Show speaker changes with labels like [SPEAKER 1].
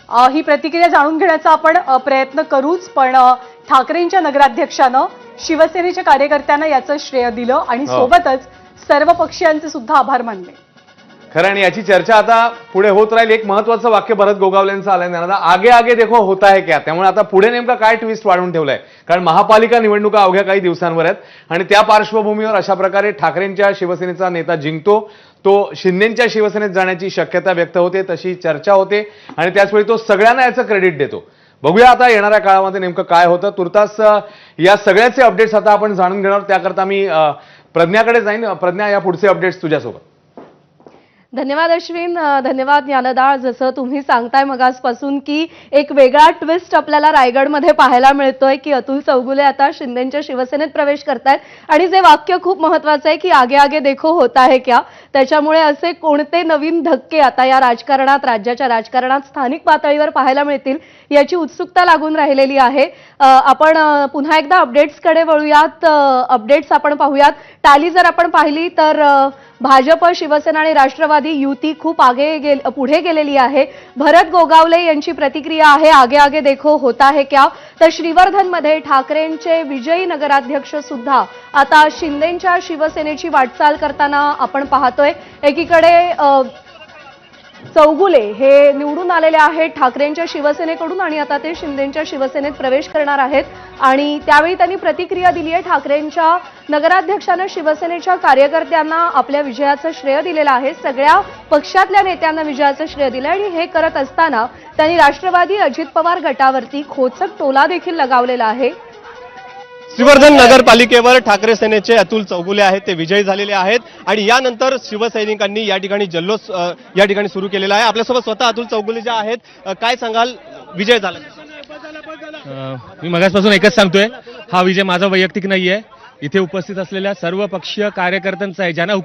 [SPEAKER 1] ही प्रतिक्रिया जाणून घेण्याचा आपण प्रयत्न करूच, पण ठाकरेंच्या नगराध्यक्षानं शिवसेनेच्या कार्यकर्त्यांना याचं श्रेय दिलं आणि सोबतच सर्व पक्षीयांचे सुद्धा आभार मानले.
[SPEAKER 2] खरं, आणि याची चर्चा आता पुढे होत राहील. एक महत्वाचं वाक्य भरत गोगावलेंचं आलंय, आगे आगे देखो होता है क्या. त्यामुळे आता पुढे नेमका काय ट्विस्ट वाढवून ठेवलाय, कारण महापालिका निवडणुका अवघ्या काही दिवसांवर आहेत आणि त्या पार्श्वभूमीवर अशा प्रकारे ठाकरेंच्या शिवसेनेचा नेता जिंकतो, तो शिंदेच्या शिवसेनेत जाण्याची शक्यता व्यक्त होते, तशी चर्चा होते आणि त्याचवेळी तो सगळ्यांना याचं क्रेडिट देतो. बघूया आता येणाऱ्या काळामध्ये नेमकं काय होतं. तुर्तास या सगळ्याचे अपडेट्स आता आपण जाणून घेणार. त्याकरता मी प्रज्ञाकडे जाईन. प्रज्ञा, या पुढचे अपडेट्स तुझ्यासोबत.
[SPEAKER 3] धन्यवाद अश्विन, धन्यवाद ज्ञानदा. जसं तुम्ही सांगताय मगासपासून की एक वेगळा ट्विस्ट आपल्याला रायगडमध्ये पाहायला मिळतोय की अतुल चौगुले आता शिंदेच्या शिवसेनेत प्रवेश करतायत आणि जे वाक्य खूप महत्वाचं आहे की आगे आगे देखो होता है क्या. त्याच्यामुळे असे कोणते नवीन धक्के आता या राजकारणात, राज्याच्या राजकारणात स्थानिक पातळीवर पाहायला मिळतील याची उत्सुकता लागून राहिलेली आहे. आपण पुन्हा एकदा अपडेट्सकडे वळूयात. अपडेट्स आपण पाहूयात. टॅली जर आपण पाहिली तर भाजप, शिवसेना आणि राष्ट्रवादी युती खूप पुढे गेलेली आहे. भरत गोगावले यांची प्रतिक्रिया आहे आगे आगे देखो होता है क्या. तर श्रीवर्धनमध्ये ठाकरेंचे विजयी नगराध्यक्ष सुद्धा आता शिंदेच्या शिवसेनेची वाटचाल करताना आपण पाहतोय. एकीकडे चौगुले हे निवडून आलेले आहेत ठाकरेंच्या शिवसेनेकडून आणि आता ते शिंदेच्या शिवसेनेत प्रवेश करणार आहेत आणि त्यावेळी त्यांनी प्रतिक्रिया दिली आहे. ठाकरेंच्या नगराध्यक्षांना शिवसेनेच्या कार्यकर्त्यांना आपल्या विजयाचं श्रेय दिलेलं आहे, सगळ्या पक्षातल्या नेत्यांना विजयाचं श्रेय दिलं आणि हे करत असताना त्यांनी राष्ट्रवादी अजित पवार गटावरती खोचक टोला देखील लगावलेला आहे.
[SPEAKER 4] श्रीवर्धन नगरपालिकेवर ठाकरे सेनेचे अतुल चौगुले आहेत, ते विजयी झालेले आहेत आणि यानंतर शिवसैनिकांनी या ठिकाणी जल्लोष या ठिकाणी सुरू केलेला आहे. आपल्यासोबत स्वतः अतुल चौगुले जे आहेत, काय सांगाल, विजय झाला?
[SPEAKER 5] मी मगासपासून एकच सांगतोय, हा विजय माझा वैयक्तिक नाहीये, इथे उपस्थित असलेल्या सर्व पक्षीय कार्यकर्त्यांचा आहे, ज्यांना हुकूम